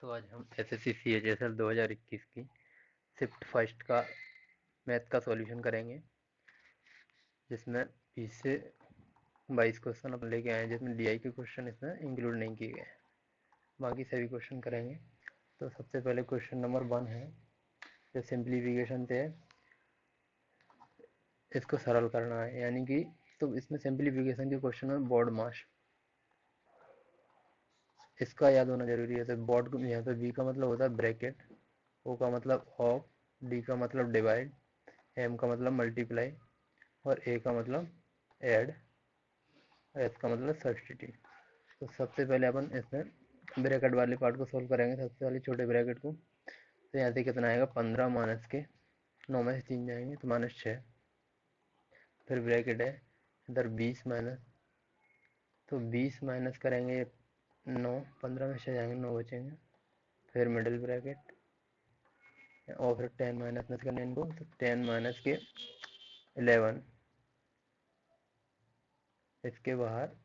तो आज हम एसएससी सीएचएसएल 2021 की शिफ्ट फर्स्ट का मैथ का सॉल्यूशन करेंगे, जिसमें 20 से 22 क्वेश्चन अपन लेके आए हैं, जिसमें डीआई के क्वेश्चन इसमें इंक्लूड नहीं किए गए हैं। बाकी सभी क्वेश्चन करेंगे। तो सबसे पहले क्वेश्चन नंबर 1 है, जो सिंप्लीफिकेशन से है, इसको सरल करना है। यानी कि तो इसमें सिंप्लीफिकेशन के क्वेश्चन में बोर्ड मास, इसका याद होना जरूरी है। तो बोर्ड को यहाँ पे बी का मतलब होता है ब्रैकेट, ओ का मतलब ऑफ, डी का मतलब डिवाइड, एम का मतलब मल्टीप्लाई और ए का मतलब ऐड, एस का मतलब सब्सटीट्यूट। तो सबसे पहले अपन इसमें ब्रैकेट वाले पार्ट को सोल्व करेंगे। सबसे पहले छोटे ब्रैकेट को, तो यहाँ से कितना आएगा 15 माइनस के 9 में से 3 जाएंगे तो -6। फिर ब्रैकेट है इधर 20 माइनस, तो 20 माइनस करेंगे 9, 15 में से जाएंगे 9 बचेंगे। फिर मिडिल ब्रैकेट और फिर 10 माइनस करने इनको, तो 10 माइनस के 11, इसके बाहर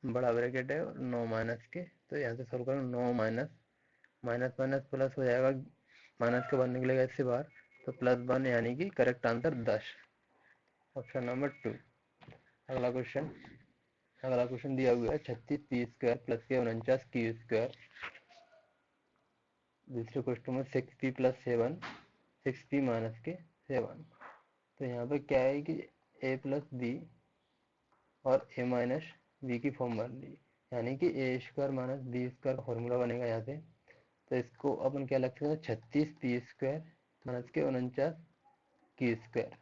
बड़ा ब्रैकेट है और 9 माइनस के, तो यहाँ से सोल्व करो 9 माइनस माइनस माइनस प्लस हो जाएगा, माइनस के बाद निकलेगा इससे बाहर, तो +1, यानी कि करेक्ट आंसर 10, ऑप्शन नंबर 2। अगला क्वेश्चन दिया हुआ है 36 पी स्क्वायर प्लस के 49 क्यू स्क्वायर। दूसरे क्वेश्चन में 6p प्लस 7, 6p माइनस के 7। तो यहाँ पे क्या है कि a प्लस बी और a माइनस बी की फॉर्म बन रही है, यानी कि ए स्क्वायर माइनस बी स्क्वायर का फॉर्मूला बनेगा यहाँ से। तो इसको अपन क्या लिख सकते हैं, 36p स्क्वायर माइनस के 49 की स्क्वायर।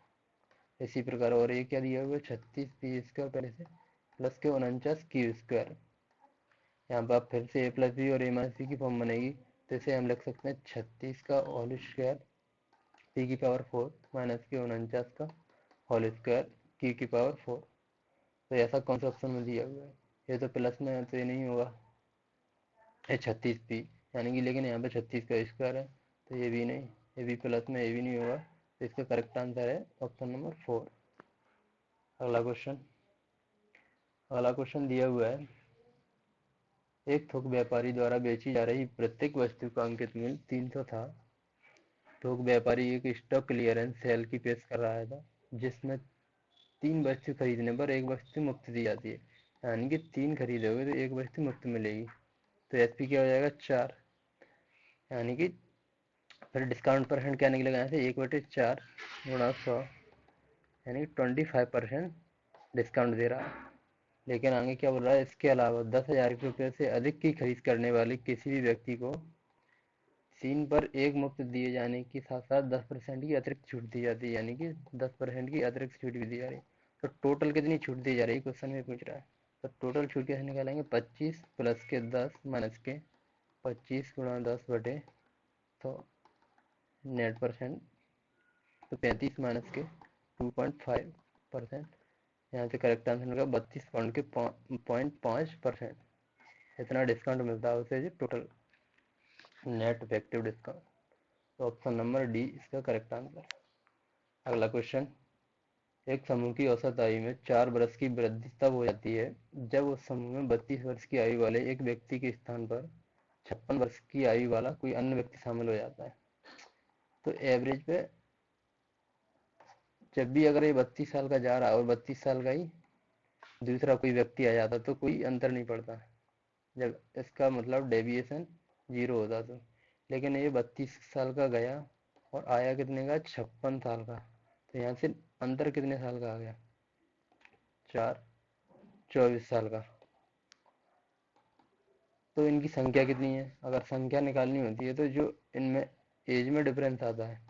इसी प्रकार और ये क्या दिया हुआ है, 36p स्क्वायर पहले से प्लस के 49 की स्क्वायर। यहाँ पर आप फिर से ए प्लस बी और ए माइनस बी की फॉर्म बनेगी, तो इसे हम लिख सकते हैं 36 का होल स्क्वायर पी की पावर 4 माइनस के 49 का होल स्क्वायर की पावर 4। तो ऐसा कौन सा ऑप्शन में दिया हुआ है, ये तो प्लस में है तो ये नहीं होगा, ये 36p, यानी कि लेकिन यहाँ पे 36 का स्क्वायर है, तो ये भी नहीं, ये भी प्लस में, ये भी नहीं होगा। तो इसका करेक्ट आंसर है ऑप्शन नंबर 4। अगला क्वेश्चन अगला क्वेश्चन दिया हुआ है, एक थोक व्यापारी द्वारा बेची जा रही प्रत्येक वस्तु का अंकित मूल्य 300 था। थोक व्यापारी एक स्टॉक क्लियरेंस सेल की पेश कर रहा था, जिसमें 3 वस्तु खरीदने पर एक वस्तु मुफ्त दी जाती है। यानी कि 3 खरीदोगे तो एक वस्तु मुफ्त मिलेगी, तो एसपी क्या हो जाएगा 4। यानी कि फिर डिस्काउंट परसेंट क्या निकलेगा यहाँ से, 1/4 गुणा 100, यानी कि 25% डिस्काउंट दे रहा है। लेकिन आगे क्या बोल रहा है, इसके अलावा 10,000 रुपये से अधिक की खरीद करने वाले किसी भी व्यक्ति को सीन पर एक मुफ्त दिए जाने के साथ साथ 10% की अतिरिक्त छूट दी जाती है, यानी कि 10% की अतिरिक्त छूट भी दी जा रही है। तो टोटल कितनी छूट दी जा रही है क्वेश्चन में पूछ रहा है। तो टोटल छूट कैसे निकालेंगे, 25 प्लस के 10 माइनस के 25 गुणा 10 बटे, तो नेट परसेंट, तो 35 माइनस के 2.5%। यहाँ से करेक्ट आंसर निकला 32 पॉइंट के 0.5%। इतना डिस्काउंट मिलता है उसे, टोटल नेट इफेक्टिव डिस्काउंट। तो ऑप्शन नंबर डी इसका करेक्ट आंसर। अगला क्वेश्चन, एक समूह की औसत आयु में 4 वर्ष की वृद्धि तब हो जाती है जब उस समूह में 32 वर्ष की आयु वाले एक व्यक्ति के स्थान पर 56 वर्ष की आयु वाला कोई अन्य व्यक्ति शामिल हो जाता है। तो एवरेज पे जब भी अगर ये 32 साल का जा रहा है और 32 साल का ही दूसरा कोई व्यक्ति आ जाता तो कोई अंतर नहीं पड़ता, जब इसका मतलब डेविएशन 0 होता तो। लेकिन ये 32 साल का गया और आया कितने का, 56 साल का, तो यहाँ से अंतर कितने साल का आ गया, 4, 24 साल का। तो इनकी संख्या कितनी है, अगर संख्या निकालनी होती है तो जो इनमें एज में डिफरेंस आता है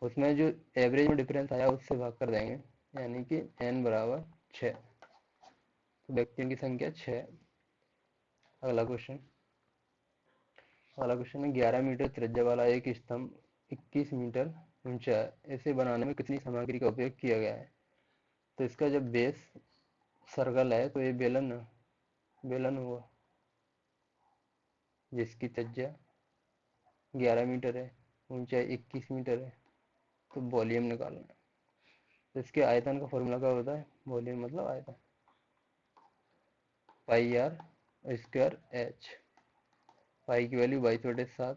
उसमें जो एवरेज में डिफरेंस आया उससे भाग कर देंगे, यानी कि n बराबर 6, तो व्यक्तियों की संख्या 6। अगला क्वेश्चन अगला क्वेश्चन है, 11 मीटर त्रिज्या वाला एक स्तंभ 21 मीटर ऊंचा है, इसे बनाने में कितनी सामग्री का उपयोग किया गया है। तो इसका जब बेस सर्कल है तो ये बेलन हुआ, जिसकी त्रिज्या 11 मीटर है, ऊंचाई 21 मीटर है, तो वॉल्यूम निकालना है। तो इसके आयतन का फॉर्मूला क्या होता है, वॉल्यूम मतलब आयतन, पाई आर स्क्वायर एच। पाई की वैल्यू 22/7,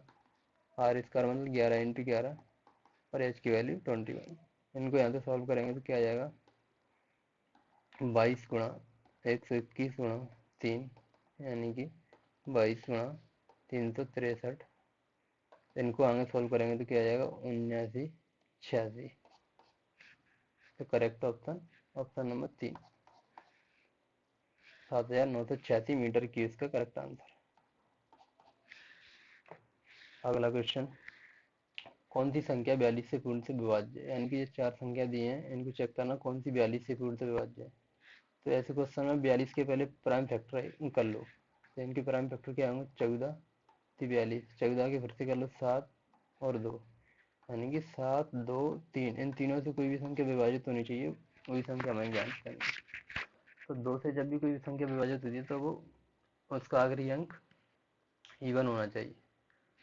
आर स्क्वायर मतलब 11 × 11 और एच की वैल्यू 21। इनको यहाँ से सॉल्व करेंगे तो क्या आ जाएगा, 22 गुणा 121 गुणा 3 यानी कि 22 गुणा 363। इनको आगे सॉल्व करेंगे तो क्या आ जाएगा, 7986। तो correct option option number 3, 7986 metre की इसका करेक्ट आंसर। अगला क्वेश्चन, कौन सी संख्या 42 से पूर्ण से विभाज्य है, यानी कि ये 4 संख्या दी हैं, इनको चेक करना कौन सी 42 से पूर्ण से विभाज्य है। तो ऐसे क्वेश्चन में 42 के पहले प्राइम फैक्टर कर लो, तो इनके प्राइम फैक्टर क्या होंगे, 14 42, 14 के फिर से कर लो 7 और 2, यानी कि 7 2 3, इन तीनों से कोई भी संख्या विभाजित होनी चाहिए, वही संख्या हमें ज्ञान करनी। तो 2 से जब भी कोई भी संख्या विभाजित होती है तो वो उसका आखिरी अंक इवन होना चाहिए,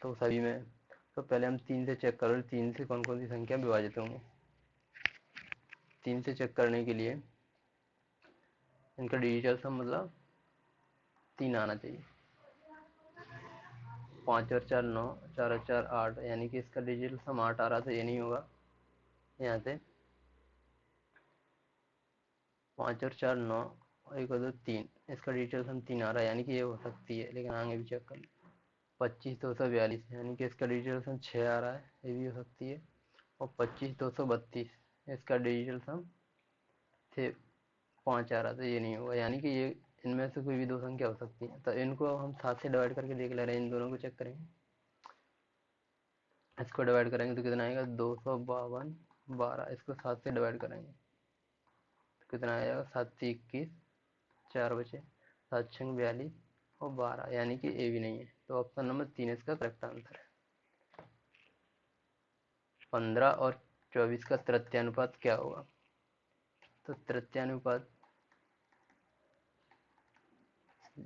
तो सभी में। तो पहले हम 3 से चेक करो, 3 से कौन कौन सी संख्या विभाजित होंगे। 3 से चेक करने के लिए इनका डिजिटल सम मतलब 3 आना चाहिए। 5 और 4 9, 4 और 4 8, यानी कि इसका डिजिटल सम 8 आ रहा था, ये नहीं होगा। यहाँ से 5 और 4 9 और 1 और 2 3, इसका डिजिटल सम 3 आ रहा है, यानी कि ये हो सकती है, लेकिन आगे भी चेक कर लो। 25 242, यानी कि इसका डिजिटल सम 6 आ रहा है, ये भी हो सकती है। और 25 232, इसका डिजिटल सम थे 5 आ रहा था, ये नहीं होगा, यानी कि ये इनमें से कोई भी दो संख्या हो सकती है। तो इनको हम 7 से डिवाइड करके देख ले रहे हैं, इन दोनों को चेक करेंगे। इसको डिवाइड करेंगे तो कितना आएगा, 252 12, इसको 7 से डिवाइड करेंगे तो कितना आएगा, 7 से 21, 4 बचे, 7 6 42 और 12, यानी कि ए भी नहीं है। तो ऑप्शन नंबर 3 इसका करेक्ट आंसर है। 15 और 24 का तृतीयानुपात क्या होगा। तो तृतीयानुपात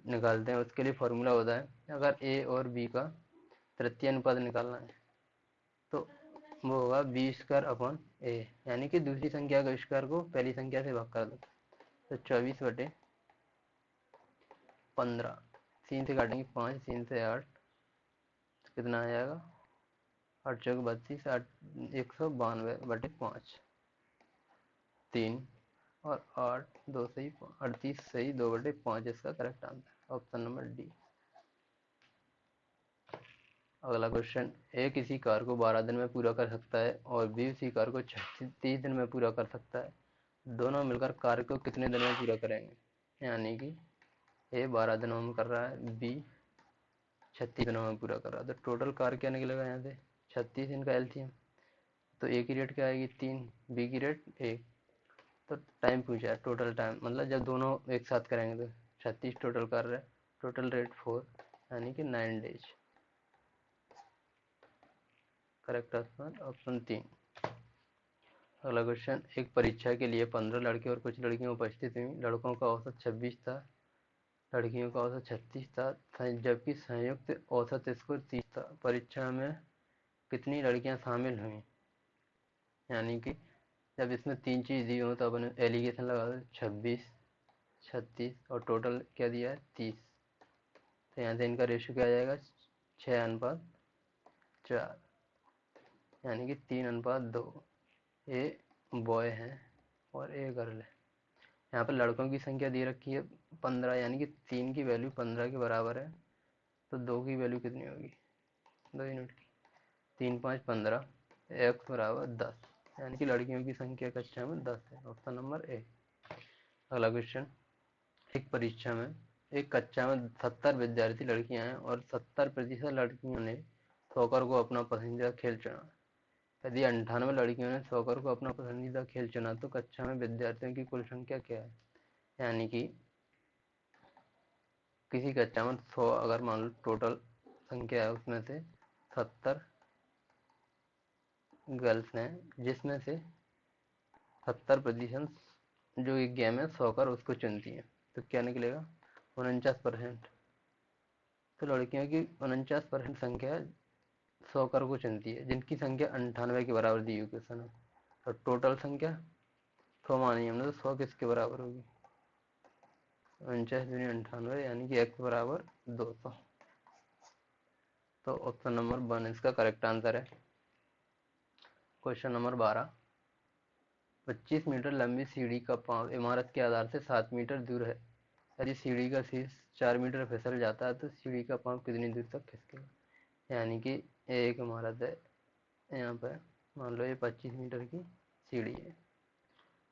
निकालते हैं, उसके लिए फॉर्मूला होता है, अगर ए और बी का तृतीयानुपात निकालना है तो वो होगा बी स्क्वायर अपॉन ए, यानी कि दूसरी संख्या का स्क्वायर को पहली संख्या से भाग कर दो। तो 24/15, 3 से काटेंगे 5, 3 से 8, तो कितना आ जाएगा, 8 चौक 32, 192/5, 3 और 8 2 सही 38 सही 2/5, इसका correct answer option number D. अगला क्वेश्चन, ए किसी कार्य को 12 दिन में पूरा कर सकता है और बी उसी कार्य को 30 दिन में पूरा कर सकता है, दोनों मिलकर कार्य को कितने दिन में पूरा करेंगे। यानी कि ए 12 दिनों में कर रहा है, बी 36 दिनों में पूरा कर रहा है, तो टोटल कार्य क्या निकलेगा यहाँ से, 36, इनका एलसीएम। तो ए की रेट क्या आएगी 3, बी की रेट 1, तो टाइम पूछा है, टोटल टाइम मतलब जब दोनों एक साथ करेंगे तो 36 टोटल कर रहे हैं, टोटल रेट 4, यानी कि 9 डेज। Correct answer option 3। अगला क्वेश्चन, एक परीक्षा के लिए 15 लड़के और कुछ लड़कियां उपस्थित हुई, लड़कों का औसत 26 था, लड़कियों का औसत 36 था, जबकि संयुक्त औसत स्कोर 30 था। परीक्षा में कितनी लड़कियां शामिल हुई, यानी कि जब इसमें 3 चीज़ दी हो तो अपन एलिगेशन लगा दो, 26 36 और टोटल क्या दिया है 30, तो यहाँ से इनका रेशियो क्या आ जाएगा, 6:4, यानी कि 3:2। ए बॉय है और ए गर्ल है। यहाँ पर लड़कों की संख्या दे रखी है 15, यानी कि 3 की वैल्यू 15 के बराबर है, तो 2 की वैल्यू कितनी होगी, 2 यूनिट की, 3 5 15, x बराबर 10, यानी कि लड़कियों की संख्या कक्षा में 10 है, ऑप्शन नंबर ए। अगला क्वेश्चन, एक परीक्षा में एक कक्षा में 70 विद्यार्थी लड़कियां हैं और 70% लड़कियों ने सॉकर को अपना पसंदीदा खेल चुना। यदि 98 लड़कियों ने सॉकर को अपना पसंदीदा खेल चुना तो कक्षा में विद्यार्थियों की कुल संख्या क्या है। यानी कि किसी कक्षा में 100 अगर मान लो टोटल संख्या है, उसमें से 70 गर्ल्स हैं, जिसमें से 70% जो एक गेम है सॉकर उसको चुनती हैं, तो क्या निकलेगा 49%। तो लड़कियों की 49% संख्या सॉकर को चुनती है, जिनकी संख्या 98 के बराबर दी हुई क्वेश्चन है। और टोटल संख्या 100 मानी हमने, तो 100 किसके बराबर होगी, 49 दूनी 98, यानी कि x बराबर 200। तो ऑप्शन नंबर 1 इसका करेक्ट आंसर है। क्वेश्चन नंबर 12, 25 मीटर लंबी सीढ़ी का पांव इमारत के आधार से 7 मीटर दूर है। यदि सीढ़ी का शीर्ष 4 मीटर फिसल जाता है तो सीढ़ी का पांव कितनी दूर तक खिसकेगा। यानी कि एक इमारत है, यहाँ पर मान लो ये 25 मीटर की सीढ़ी है,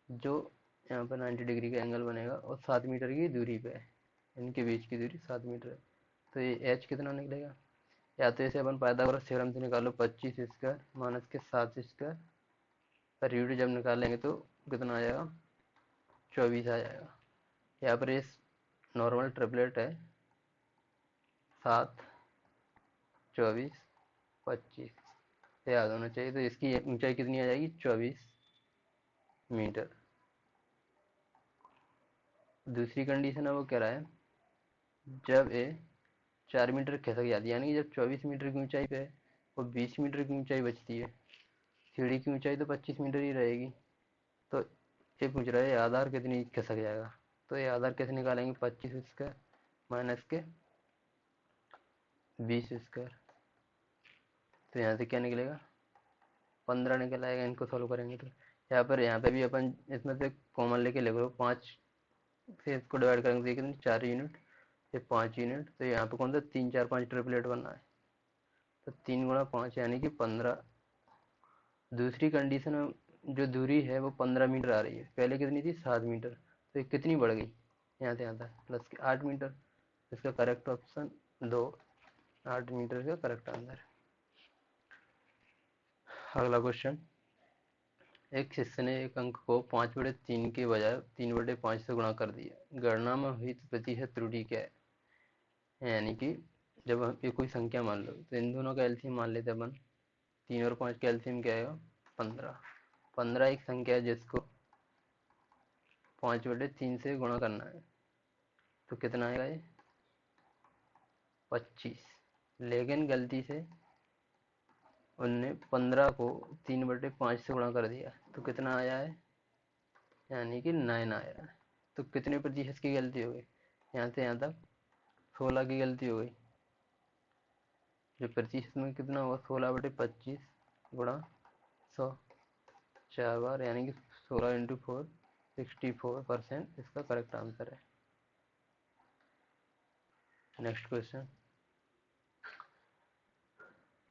जो यहाँ पर 90 डिग्री का एंगल बनेगा और 7 मीटर की दूरी पे है, इनके बीच की दूरी 7 मीटर है। तो ये एच कितना निकलेगा, या तो इसे अपन पाइथागोरस थ्योरम से निकालो, 25 स्क्वायर माइनस के 7 स्क्वायर पर रूट जब निकालेंगे तो कितना आ जाएगा, 24 आ जाएगा। यहाँ पर इस नॉर्मल ट्रिपलेट है 7, 24, 25 याद होना चाहिए। तो इसकी ऊंचाई कितनी आ जाएगी, 24 मीटर। दूसरी कंडीशन है वो कह रहा है जब ए 4 मीटर खिसक जाती है, यानी कि जब 24 मीटर की ऊंचाई पे है और 20 मीटर की ऊंचाई बचती है, सीढ़ी की ऊंचाई तो 25 मीटर ही रहेगी। तो ये पूछ रहा है आधार कितनी खिसक जाएगा। तो ये आधार कैसे निकालेंगे, 25 स्क्वायर माइनस के 20 स्क्वायर, तो यहाँ से क्या निकलेगा, 15 निकल आएगा। इनको सॉल्व करेंगे तो यहाँ पे भी अपन इसमें से कॉमन लेके लिख लो, 5 से इसको डिवाइड करेंगे तो कितनी, 4 यूनिट, ये 5 यूनिट। तो यहाँ पे कौन सा 3, 4, 5 ट्रिपलेट बनना है, तो 3 गुणा 5 यानी कि 15। दूसरी कंडीशन में जो दूरी है वो 15 मीटर आ रही है, पहले कितनी थी, 7 मीटर। तो ये कितनी बढ़ गई, यहाँ से यहाँ तक प्लस के 8 मीटर। इसका करेक्ट ऑप्शन 2, 8 मीटर का करेक्ट आंसर। अगला क्वेश्चन, एक शिष्य ने एक अंक को 5/3 के बजाय 3/5 से गुणा कर दिया, गणना में हुई प्रतिशत त्रुटि क्या है। यानी कि जब हम ये कोई संख्या मान लो तो इन दोनों का एलसीएम मान लेते अपन, 3 और 5 का एलसीएम क्या आएगा, 15। 15 एक संख्या है जिसको 5/3 से गुणा करना है, तो कितना आएगा ये, 25। लेकिन गलती से उनने 15 को 3/5 से गुणा कर दिया, तो कितना आया है, यानी कि 9 आया है। तो कितने प्रतिशत की गलती हो गई, यहाँ से यहाँ तक 16 की गलती हो गई। जो प्रतिशत में कितना हुआ, 16/25 गुणा 100, 4 बार, यानी कि 16 × 4, 64% इसका करेक्ट आंसर है। नेक्स्ट क्वेश्चन,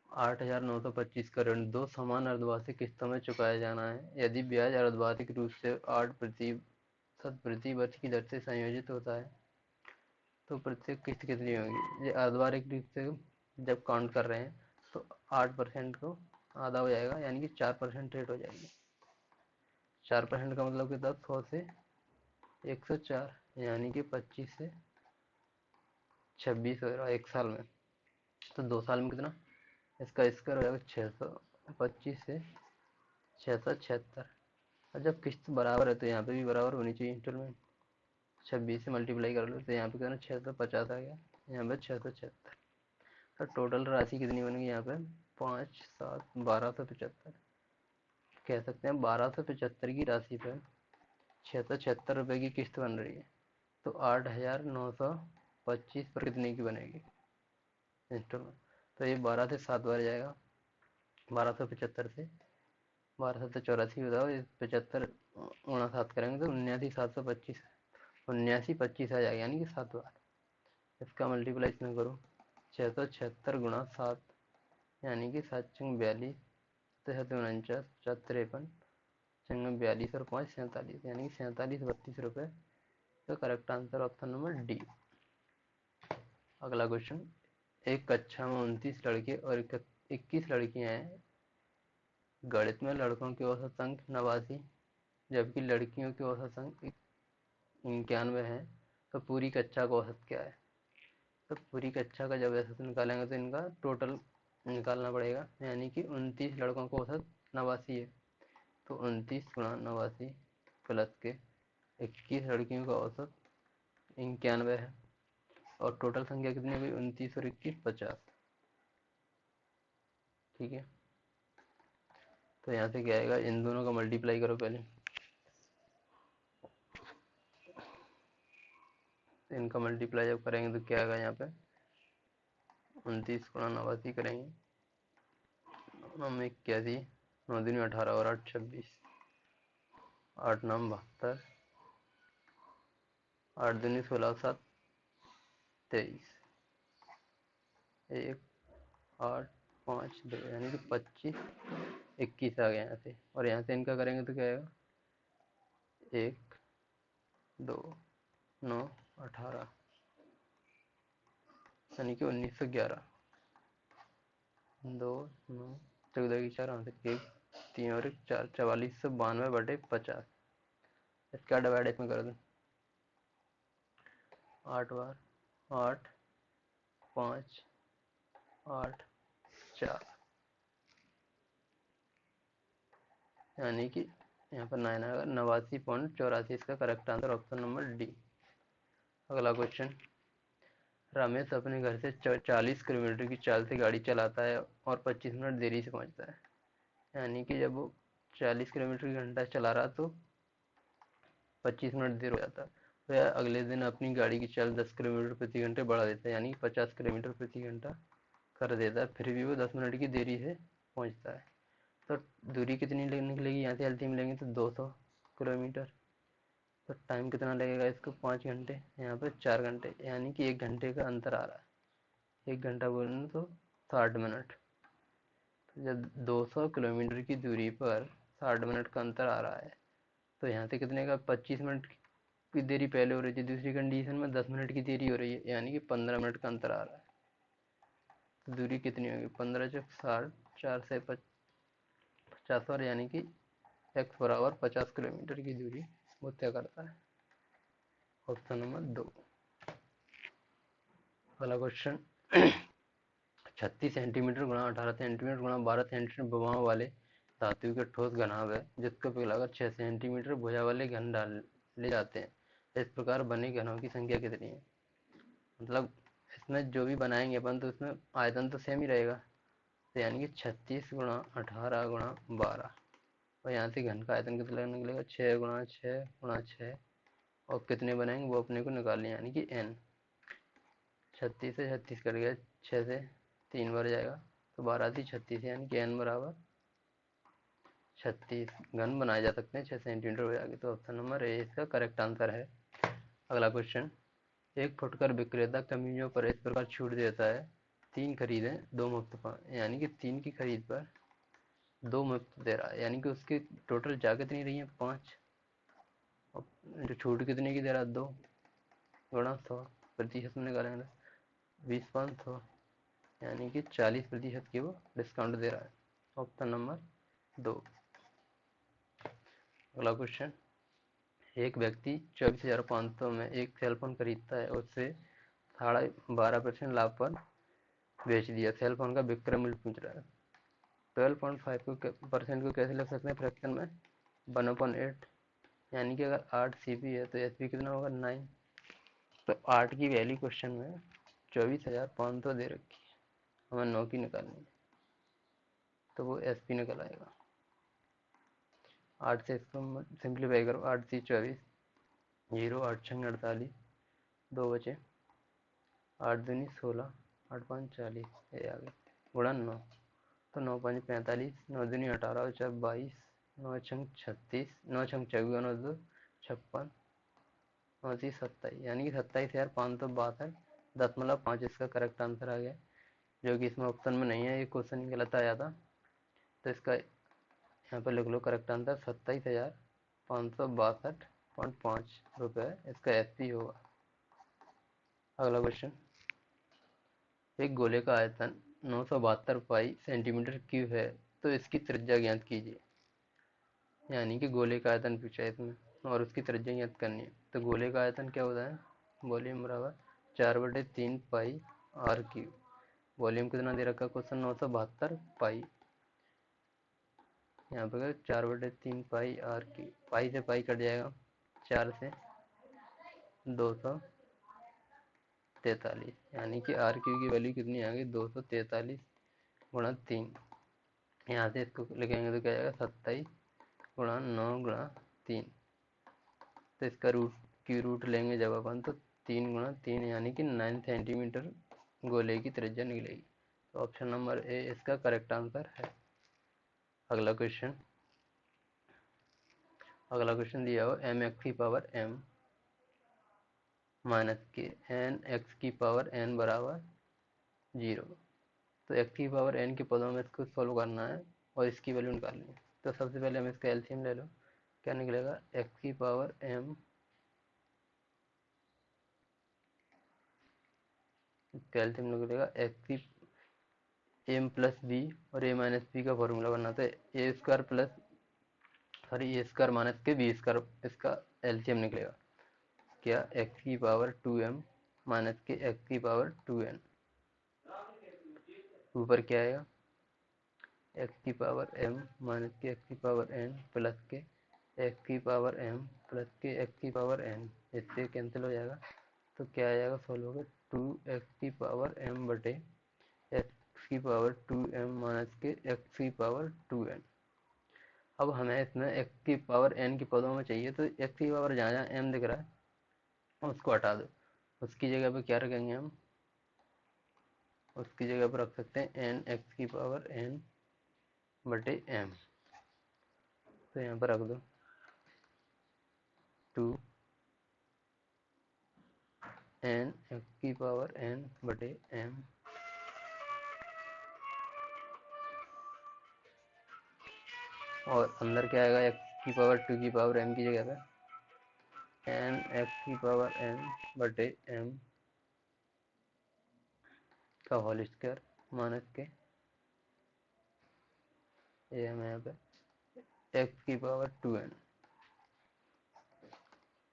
8,925 का ऋण 2 समान अर्धवार्षिक किस्तों में चुकाया जाना है। यदि ब्याज अर्धवार्षिक रूप से 8% प्रति वर्ष की दर से संयोजित होता है तो प्रत्येक किस्त कितनी होगी। ये अर्धवार्षिक रूप से जब काउंट कर रहे हैं तो 8% को आधा हो जाएगा, यानी कि 4% रेट हो जाएगी। 4% का मतलब कितना, 100 से 104, यानी कि 25 से 26 हो रहा है एक साल में। तो 2 साल में कितना, इसका स्क्वायर हो जाएगा 600, 25 से 676। और जब किस्त बराबर है तो यहाँ पे भी बराबर होनी चाहिए इंस्टॉलमेंट, 26 से मल्टीप्लाई कर लो तो यहाँ पे कितना 650 आ गया, यहाँ पे 676। तो टोटल राशि कितनी बनेगी यहाँ पे, 5, 7, 1275। कह सकते हैं 1275 की राशि पर 676 रुपये की किस्त बन रही है, तो 8,925 पर कितने की बनेगी इंस्टॉलमेंट। तो ये 12 से 7 बार जाएगा, 1275 से 12,784 बताओ, 75 गुणा 7 करेंगे तो 79,725, 79,25 आ जाएगा, यानी कि 7 बार। इसका मल्टीप्लाई इसमें करो, 676 गुणा 7, यानी कि 7×42, 7×49, 753, 42 और 5 47, यानी कि 4732 रुपये का correct answer option number D. अगला क्वेश्चन, एक कक्षा में 29 लड़के और 21 लड़कियां हैं। गणित में लड़कों के औसत अंक 89 जबकि लड़कियों के औसत अंक 91 है, तो पूरी कक्षा का औसत क्या है। तो पूरी कक्षा का जब औसत निकालेंगे तो इनका टोटल निकालना पड़ेगा, यानी कि 29 लड़कों का औसत 89 है, तो 29 गुणा 89 प्लस के 21 लड़कियों का औसत 91 है, और टोटल संख्या कितनी हुई, 29 और 21 50। ठीक है, तो यहाँ से क्या आएगा, इन दोनों का मल्टीप्लाई करो पहले, इनका मल्टीप्लाई जब करेंगे तो क्या आएगा यहाँ पे, 29 गुणा 89 करेंगे, 9 में 81, 9 दूनी 18 और 8 26, 8 9 72, 8 दूनी 16 7 23, 1 8 5 2 यानी कि 25 21 आ गया यहाँ से। और यहाँ से इनका करेंगे तो क्या आएगा, 1 2 9 18 यानी कि 1911, 2 9 14 की 4 1 3 और 1 4, 4492/50। इसका डिवाइड इसमें कर दो, 8 बार 8 5 8 4 यानी कि यहाँ पर 9 आएगा, 89.84। इसका correct answer option number D. अगला क्वेश्चन, रमेश अपने घर से 40 किलोमीटर की चाल से गाड़ी चलाता है और 25 मिनट देरी से पहुंचता है। यानी कि जब वो 40 किलोमीटर की घंटा चला रहा तो 25 मिनट देर हो जाता, तो यह अगले दिन अपनी गाड़ी की चाल 10 किलोमीटर प्रति घंटे बढ़ा देता है, यानी 50 किलोमीटर प्रति घंटा कर देता है, फिर भी वो 10 मिनट की देरी से पहुंचता है। तो दूरी कितनी निकलेगी, यहाँ से एलसीएम लेंगे तो 200 किलोमीटर। तो टाइम कितना लगेगा इसको, 5 घंटे, यहाँ पर 4 घंटे, यानी कि 1 घंटे का अंतर आ रहा है। 1 घंटा बोलें तो 60 मिनट। तो जब 200 किलोमीटर की दूरी पर 60 मिनट का अंतर आ रहा है, तो यहाँ से कितने का, 25 मिनट की देरी पहले हो रही थी, दूसरी कंडीशन में 10 मिनट की देरी हो रही है, यानी कि 15 मिनट का अंतर आ रहा है। तो दूरी कितनी होगी, 15 चौक 60, 4 से 50 और यानी कि x बराबर 50 किलोमीटर की दूरी वो तय करता है। Option number 2। अगला क्वेश्चन, 36 सेंटीमीटर गुणा 18 सेंटीमीटर गुणा 12 सेंटीमीटर बवाओं वाले धातु के ठोस घनाभ है, जिसको पिघलाकर 6 सेंटीमीटर भुजा वाले घन डाले जाते हैं। इस प्रकार बने घनों की संख्या कितनी है। मतलब इसमें जो भी बनाएंगे अपन तो उसमें आयतन तो सेम ही रहेगा, तो यानी कि 36 गुणा 18 गुणा 12, और यहाँ से घन का आयतन कितना निकलेगा, 6 गुणा 6 गुणा 6, और कितने बनाएंगे वो अपने को निकालने, यानी कि n। 36 से 36 कट गया, 6 से 3 बार जाएगा, तो 12 थी 36, यानी कि n बराबर 36 घन बनाए जा सकते हैं 6 सेंटीमीटर हो जाएगी। तो ऑप्शन नंबर ए इसका करेक्ट आंसर है। अगला क्वेश्चन, एक फुटकर विक्रेता कमीजों पर इस प्रकार छूट देता है, 3 खरीदें 2 मुफ्त पाएं, यानी कि 3 की खरीद पर 2 मुफ्त दे रहा है, यानी कि उसकी टोटल जा कितनी रही है, 5, जो छूट कितने की दे रहा है, 2 गुणा 100 प्रतिशत में निकालेंगे 20 500, यानी कि 40% की वो डिस्काउंट दे रहा है। Option number 2। अगला क्वेश्चन, एक व्यक्ति 24,500 में एक सेलफोन खरीदता है, उससे 12.5% लाभ पर बेच दिया। सेलफोन का विक्रय मूल्य पूछ रहा है। 12.5% को कैसे लिख सकते हैं फ्रैक्शन में, 1/8, यानी कि अगर 8 सीपी है तो एसपी कितना होगा, 9। तो 8 की वैल्यू क्वेश्चन में 24,500 दे रखी है, हमें 9 की निकालनी है, तो वो एसपी निकल आएगा। 8 से इसको सिंप्लीफाई करो, 8 सी 24, 0 8 6 48, 2 बचे, 8 दूनी 16, 8 5 40, ये आ गए, गुणा 9, तो 9 5 45, 9 दूनी 18 और 4 22, 9 6 36, 9 6 24, 9 2 56, 9 3 27, यानी कि 27,562.5 इसका करेक्ट आंसर आ गया, जो कि इसमें ऑप्शन में नहीं है, ये क्वेश्चन ही गलत आया था। तो इसका यहाँ पर लिख लो करेक्ट आंसर 27,562.5 रुपये इसका एसपी होगा। अगला क्वेश्चन, एक गोले का आयतन 972 पाई सेंटीमीटर क्यूब है, तो इसकी त्रिज्या ज्ञात कीजिए। यानी कि गोले का आयतन पूछा है इसमें और उसकी त्रिज्या ज्ञात करनी है। तो गोले का आयतन क्या होता है, वॉल्यूम बराबर 4/3 पाई आर क्यूब। वॉल्यूम कितना दे रखा है क्वेश्चन, 972 पाई, यहाँ पर 4/3 पाई आर क्यूब, पाई से पाई कट जाएगा, 4 से 243, यानी कि आर क्यू की वैल्यू कितनी आ गई, 243 गुणा 3, यहाँ से इसको लिखेंगे तो क्या आएगा, 27 गुणा 9 गुणा 3, तो इसका रूट लेंगे जब अपन तो 3 गुणा 3, यानी कि 9 सेंटीमीटर गोले की त्रिज्या निकलेगी। तो ऑप्शन नंबर ए इसका करेक्ट आंसर है। अगला क्वेश्चन दिया हो एम एक्स की पावर एम माइनस के एन एक्स की पावर एन बराबर 0। तो एक्स की पावर एन के पदों में इसको सॉल्व करना है और इसकी वैल्यू निकालनी है। तो सबसे पहले हम इसका एलसीएम ले लो। क्या निकलेगा? एक्स की पावर एम, कैल्शियम निकलेगा एक्स की एम प्लस बी और ए माइनस बी का फॉर्मूला बनाते हैं ए स्क्वायर प्लस ए स्क्वायर माइनस के बी स्क्वायर, इसका एलसीएम निकलेगा। क्या? एक्स की पावर 2m माइनस के एक्स की पावर 2n, ऊपर क्या आएगा? एक्स की पावर m माइनस के एक्स की पावर n प्लस के एक्स की पावर m प्लस के एक्स की पावर n, इससे कैंसिल हो जाएगा। तो क्या आ जाएगा? सॉल्व होगा 2x की पावर m बटे एक्स की पावर 2m माइनस के एक्स की पावर 2n। अब हमें इसमें एक्स की पावर n के पदों में चाहिए, तो एक्स की पावर जहाँ जहाँ m दिख रहा है उसको हटा दो। उसकी जगह पे क्या रखेंगे हम? उसकी जगह पर रख सकते हैं एन एक्स की पावर n बटे m। तो यहाँ पर रख दो 2 एन एक्स की पावर n बटे m, और अंदर क्या आएगा? एक्स की पावर 2 की पावर m की जगह पे एन एक्स की पावर n बटे m का होल स्क्वायर माइनस के ये हमें यहाँ पे एक्स की पावर 2n।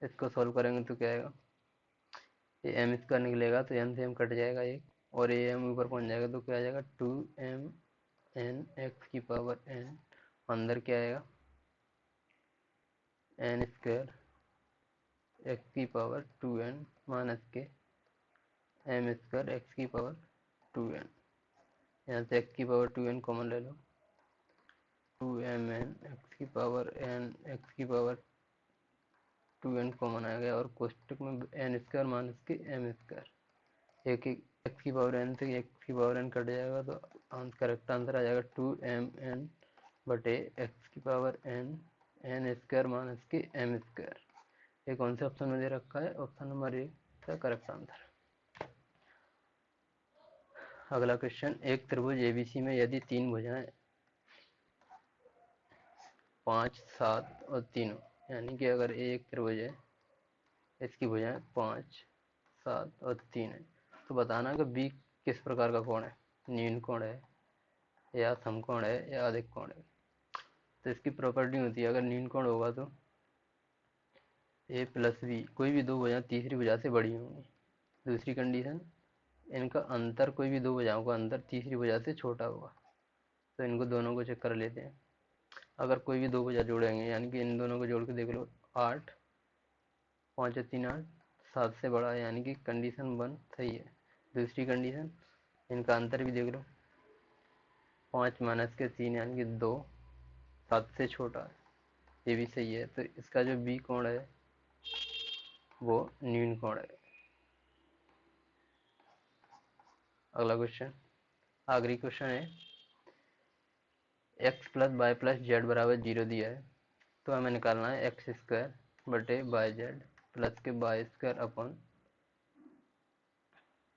इसको सॉल्व करेंगे तो क्या आएगा? ये एम स्क्वायर निकलेगा तो एम से एम कट जाएगा एक, और ये एम ऊपर पहुंच जाएगा तो क्या आ जाएगा? 2m एन एक्स की पावर n, अंदर क्या आएगा? एन स्क्वायर एक्स की पावर 2n माइनस के एम स्क्वायर एक्स की पावर 2n। यहाँ से एक्स की पावर 2n कॉमन ले लो, 2mn एक्स की पावर n एक्स की पावर 2n कॉमन आ गया, और कोष्टक में n स्क्वायर माइनस के m स्क्वायर, एक एक एक्स की पावर n से एक्स की पावर n कट जाएगा तो करेक्ट आंसर आ जाएगा 2mn बटे एक्स की power n n square minus के m स्क्वायर। ये कौन से ऑप्शन में दे रखा है? ऑप्शन नंबर ए का करेक्ट आंसर। अगला क्वेश्चन, एक त्रिभुज एबीसी में यदि तीन भुजाएं 5, 7 और 3 हो, यानी कि अगर एक त्रिभुज है इसकी भुजाएं 5, 7 और 3 है, तो बताना कि बी किस प्रकार का कोण है? न्यून कोण है या समकोण है या अधिक कोण है? तो इसकी प्रॉपर्टी होती है, अगर न्यून कोण होगा तो ए प्लस बी, कोई भी दो भुजाएं तीसरी भुजा से बड़ी होंगी। दूसरी कंडीशन, इनका अंतर, कोई भी दो भुजाओं का अंतर तीसरी भुजा से छोटा होगा। तो इनको दोनों को चेक कर लेते हैं। अगर कोई भी दो भुजा जोड़ेंगे, यानी कि इन दोनों को जोड़ के देख लो, 8, 5 और 3 8, 7 से बड़ा है, यानी कि कंडीशन 1 सही है। दूसरी कंडीशन, इनका अंतर भी देख लो, 5 माइनस के 3 यानी कि 2, 7 से छोटा है, ये भी सही है। तो इसका जो बी कोण है वो न्यून कोण है। अगला क्वेश्चन, आखिरी क्वेश्चन है, X plus Y plus Z बराबर 0 दिया है, तो हमें निकालना है एक्स स्क्वायर बटे वाई जेड प्लस के Y square upon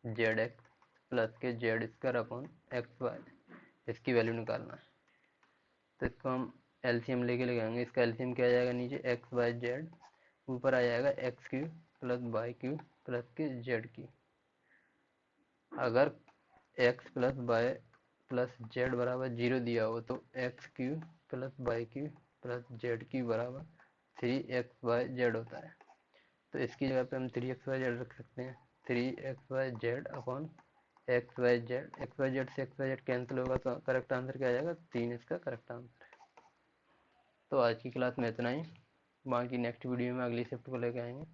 Z X plus के Z square upon X Y, इसकी वैल्यू निकालना है। तो इसको हम एलसीएम लेके लगाएंगे। इसका एलसीएम क्या आ जाएगा? नीचे एक्स वाई जेड, ऊपर आ जाएगा X cube plus Y cube plus के जेड की। अगर X plus Y plus Z बराबर 0 दिया हो तो X cube plus Y cube plus Z cube बराबर 3xyz होता है। तो इसकी जगह पे हम 3xyz रख सकते हैं, 3xyz अपॉन xyz से xyz कैंसिल होगा तो करेक्ट आंसर क्या आ जाएगा? 3 इसका करेक्ट आंसर है। तो आज की क्लास में इतना ही, बाकी नेक्स्ट वीडियो में अगली शिफ्ट को लेकर आएंगे।